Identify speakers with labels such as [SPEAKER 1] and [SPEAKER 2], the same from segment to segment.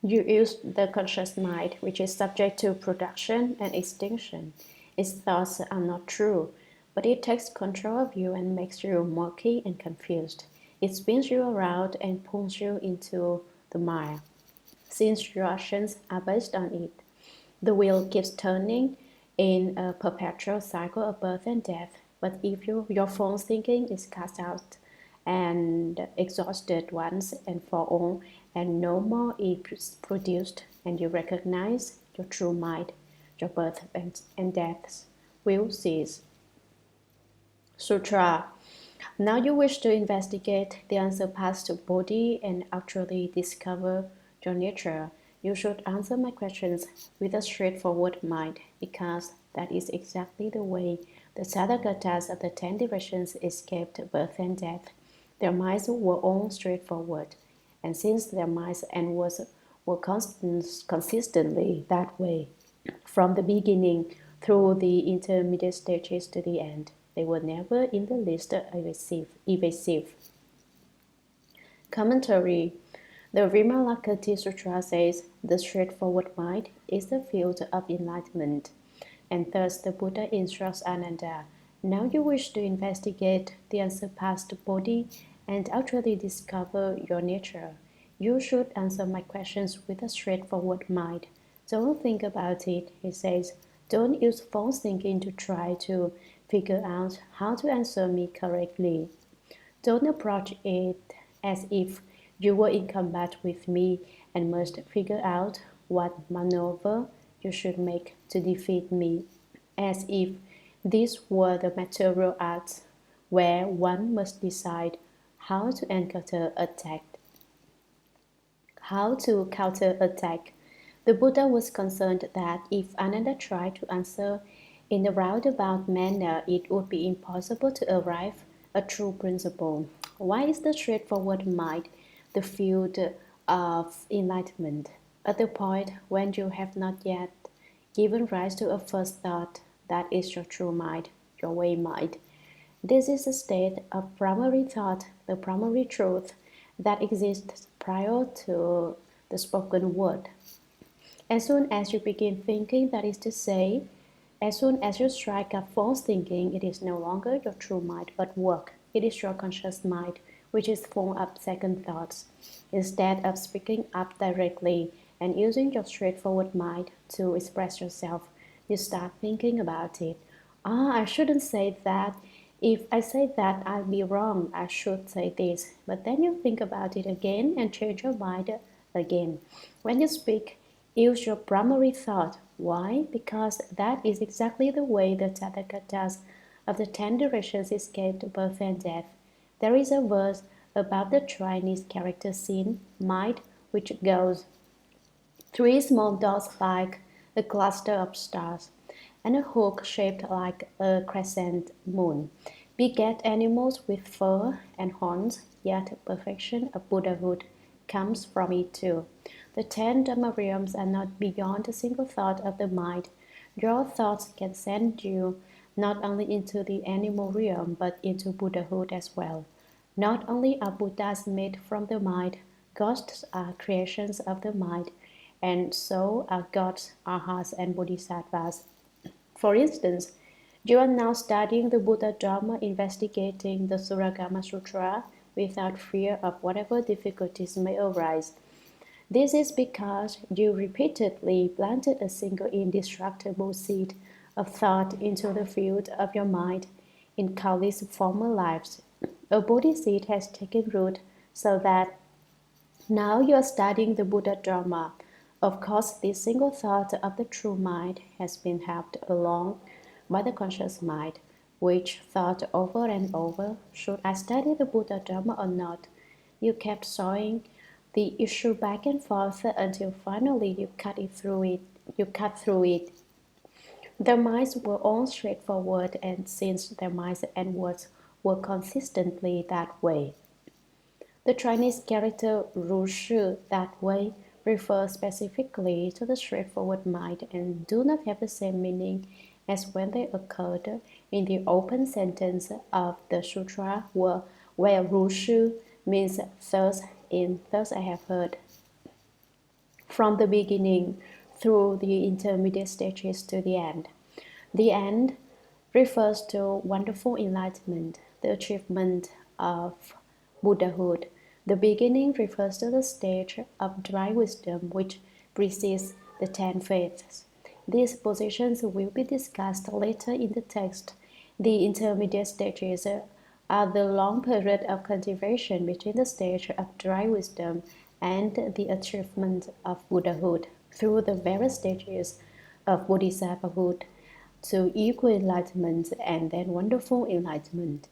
[SPEAKER 1] You use the conscious mind, which is subject to production and extinction. Its thoughts are not true, but it takes control of you and makes you murky and confused. It spins you around and pulls you into the mire. Since your actions are based on it, the wheel keeps turning in a perpetual cycle of birth and death. But if your false thinking is cast out and exhausted once and for all, and no more is produced, and you recognize your true mind, your birth and deaths will cease. Sutra. Now you wish to investigate the unsurpassed body and actually discover your nature. You should answer my questions with a straightforward mind, because that is exactly the way the Tathagatas of the 10 directions escaped birth and death. Their minds were all straightforward, and since their minds and words were consistently that way, from the beginning through the intermediate stages to the end, they were never in the least evasive. Commentary. The Vimalakirti Sutra says the straightforward mind is the field of enlightenment, and thus the Buddha instructs Ananda. Now you wish to investigate the unsurpassed body and actually discover your nature. You should answer my questions with a straightforward mind. Don't think about it, he says. Don't use false thinking to try to figure out how to answer me correctly. Don't approach it as if you were in combat with me and must figure out what maneuver you should make to defeat me, as if these were the material arts where one must decide how to counterattack. The Buddha was concerned that if Ananda tried to answer in a roundabout manner, it would be impossible to arrive at true principle. Why is the straightforward mind the field of enlightenment? At the point when you have not yet given rise to a first thought, that is your true mind, your way mind. This is a state of primary thought, the primary truth that exists prior to the spoken word. As soon as you begin thinking, that is to say, as soon as you strike up false thinking, it is no longer your true mind but work. It is your conscious mind, which is full of second thoughts. Instead of speaking up directly and using your straightforward mind to express yourself, you start thinking about it. I shouldn't say that. If I say that, I'll be wrong. I should say this. But then you think about it again and change your mind again. When you speak, use your primary thought. Why? Because that is exactly the way the Tathagatas of the 10 directions escaped birth and death. There is a verse about the Chinese character sin, mind, which goes, 3 small dots like a cluster of stars, and a hook shaped like a crescent moon, beget animals with fur and horns, yet perfection of Buddhahood comes from it too. The 10 Dharma Realms are not beyond a single thought of the mind. Your thoughts can send you not only into the animal realm but into Buddhahood as well. Not only are Buddhas made from the mind, ghosts are creations of the mind, and so are gods, arhats, and bodhisattvas. For instance, you are now studying the Buddha Dharma, investigating the Shurangama Sutra without fear of whatever difficulties may arise. This is because you repeatedly planted a single indestructible seed of thought into the field of your mind in countless former lives. A Bodhi seed has taken root so that now you are studying the Buddha Dharma. Of course, this single thought of the true mind has been helped along by the conscious mind, which thought over and over, should I study the Buddha Dharma or not? You kept sawing the issue back and forth until finally you cut through it. Their minds were all straightforward, and since their minds and words were consistently that way, the Chinese character 如是 that way refers specifically to the straightforward mind and do not have the same meaning as when they occurred in the open sentence of the sutra where 如是 means thus I have heard. from the beginning through the intermediate stages to the end. The end refers to wonderful enlightenment, the achievement of Buddhahood. The beginning refers to the stage of dry wisdom which precedes the 10 faiths. These positions will be discussed later in the text. The intermediate stages are the long period of cultivation between the stage of dry wisdom and the achievement of Buddhahood through the various stages of Bodhisattvahood to equal enlightenment and then wonderful enlightenment.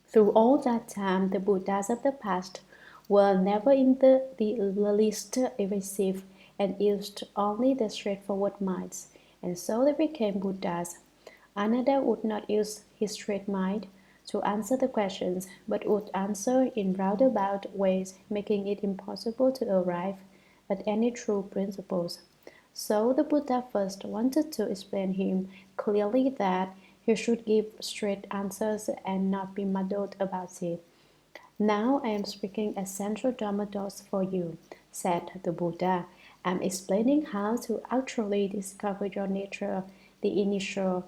[SPEAKER 1] Through all that time, the Buddhas of the past were never in the least evasive and used only the straightforward minds, and so they became Buddhas. Ananda would not use his straight mind to answer the questions, but would answer in roundabout ways, making it impossible to arrive at any true principles. So the Buddha first wanted to explain him clearly that he should give straight answers and not be muddled about it. Now I am speaking as central Dharma dose for you, said the Buddha. I am explaining how to actually discover your nature, the initial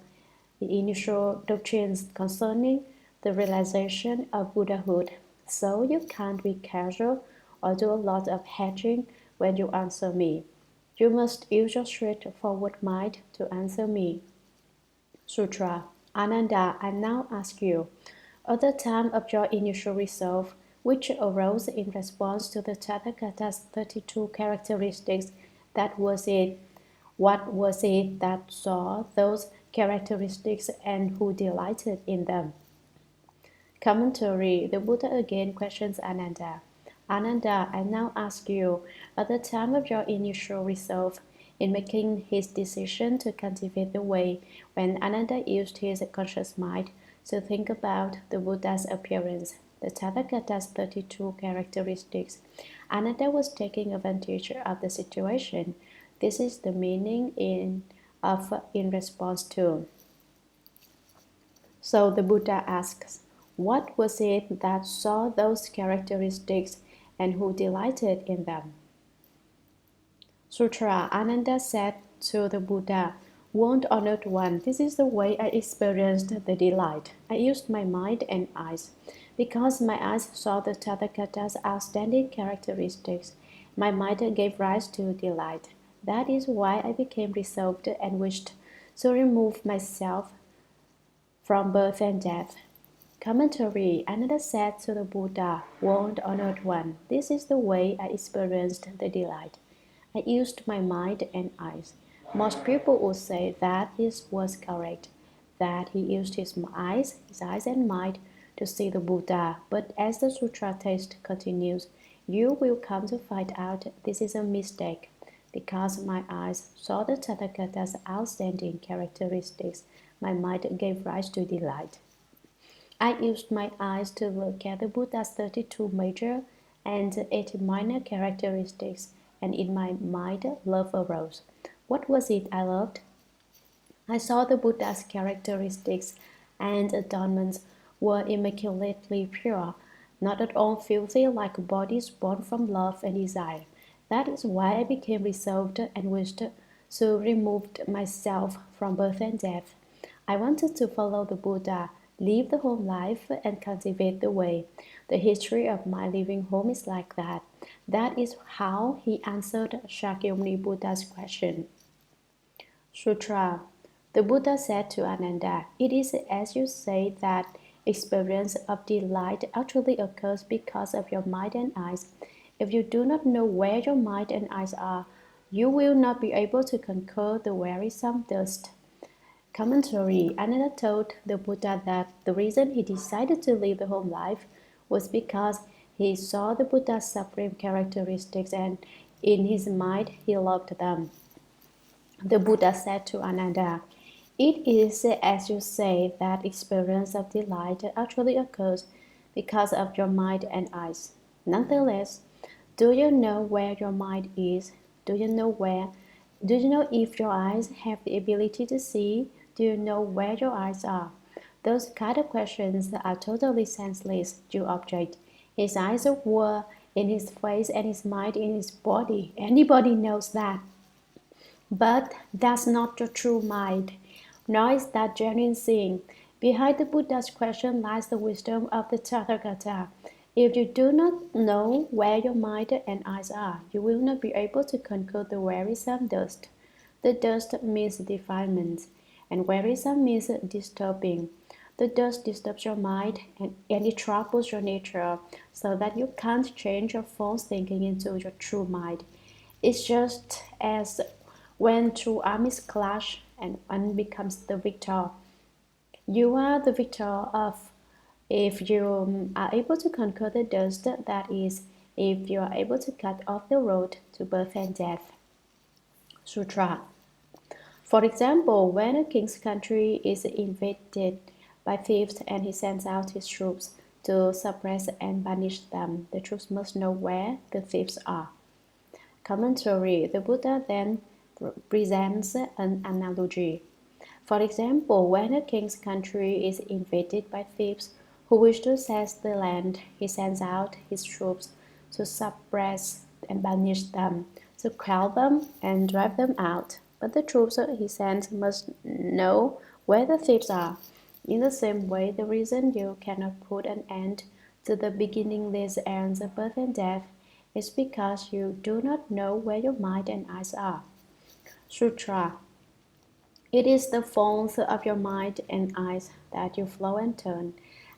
[SPEAKER 1] doctrines concerning the realization of Buddhahood. So you can't be casual or do a lot of hedging when you answer me. You must use your straightforward mind to answer me. Sutra. Ananda, I now ask you, at the time of your initial resolve, which arose in response to the Tathagata's 32 characteristics, that was it. What was it that saw those characteristics and who delighted in them? Commentary. The Buddha again questions Ananda. Ananda, I now ask you, at the time of your initial resolve, in making his decision to cultivate the way, when Ananda used his conscious mind to think about the Buddha's appearance, the Tathagata's 32 characteristics, Ananda was taking advantage of the situation. This is the meaning in response to. So the Buddha asks, what was it that saw those characteristics and who delighted in them? Sutra. Ananda said to the Buddha, World Honored One, this is the way I experienced the delight. I used my mind and eyes. Because my eyes saw the Tathagata's outstanding characteristics, my mind gave rise to delight. That is why I became resolved and wished to remove myself from birth and death. Commentary. Ananda said to the Buddha, World Honored One, this is the way I experienced the delight. I used my mind and eyes. Most people would say that this was correct, that he used his eyes and mind to see the Buddha. But as the sutra text continues, you will come to find out this is a mistake. Because my eyes saw the Tathagata's outstanding characteristics, my mind gave rise to delight. I used my eyes to look at the Buddha's 32 major and 80 minor characteristics, and in my mind love arose. What was it I loved? I saw the Buddha's characteristics and adornments were immaculately pure, not at all filthy like bodies born from love and desire. That is why I became resolved and wished to remove myself from birth and death. I wanted to follow the Buddha, live the home life, and cultivate the way. The history of my living home is like that. That is how he answered Shakyamuni Buddha's question. Sutra. The Buddha said to Ananda, it is as you say that experience of delight actually occurs because of your mind and eyes. If you do not know where your mind and eyes are, you will not be able to conquer the wearisome dust. Commentary. Ananda told the Buddha that the reason he decided to live the home life was because he saw the Buddha's supreme characteristics and in his mind he loved them. The Buddha said to Ananda, it is as you say that experience of delight actually occurs because of your mind and eyes. Nonetheless, do you know where your mind is? Do you know if your eyes have the ability to see? Do you know where your eyes are? Those kind of questions are totally senseless, you object. His eyes were in his face and his mind in his body. Anybody knows that. But that's not the true mind, nor is that genuine seeing. Behind the Buddha's question lies the wisdom of the Tathagata. If you do not know where your mind and eyes are, you will not be able to conquer the wearisome dust. The dust means defilement, and wearisome means disturbing. The dust disturbs your mind and it troubles your nature, so that you can't change your false thinking into your true mind. It's just as when two armies clash and one becomes the victor. You are the victor of if you are able to conquer the dust, that is, if you are able to cut off the road to birth and death. Sutra. For example, when a king's country is invaded by thieves and he sends out his troops to suppress and punish them, the troops must know where the thieves are. Commentary. The Buddha then presents an analogy. For example, when a king's country is invaded by thieves who wish to seize the land, he sends out his troops to suppress and punish them, to quell them and drive them out. But the troops he sends must know where the thieves are. In the same way, the reason you cannot put an end to the beginningless errands of birth and death is because you do not know where your mind and eyes are. Sutra. It is the fault of your mind and eyes that you flow and turn.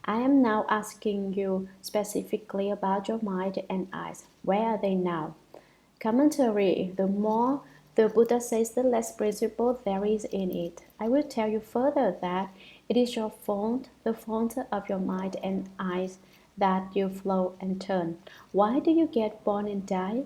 [SPEAKER 1] I am now asking you specifically about your mind and eyes. Where are they now? Commentary. The more the Buddha says, the less principle there is in it. I will tell you further that it is your fault, the fault of your mind and eyes, that you flow and turn. Why do you get born and die?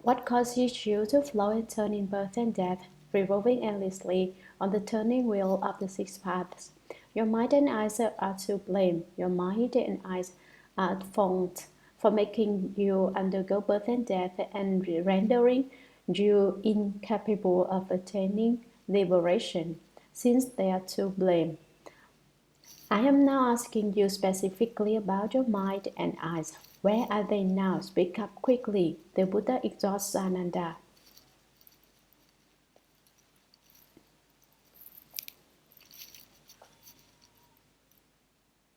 [SPEAKER 1] What causes you to flow and turn in birth and death, revolving endlessly on the turning wheel of the six paths? Your mind and eyes are to blame. Your mind and eyes are at fault for making you undergo birth and death and rendering you incapable of attaining liberation, since they are to blame. I am now asking you specifically about your mind and eyes. Where are they now? Speak up quickly. The Buddha exhorts Sananda.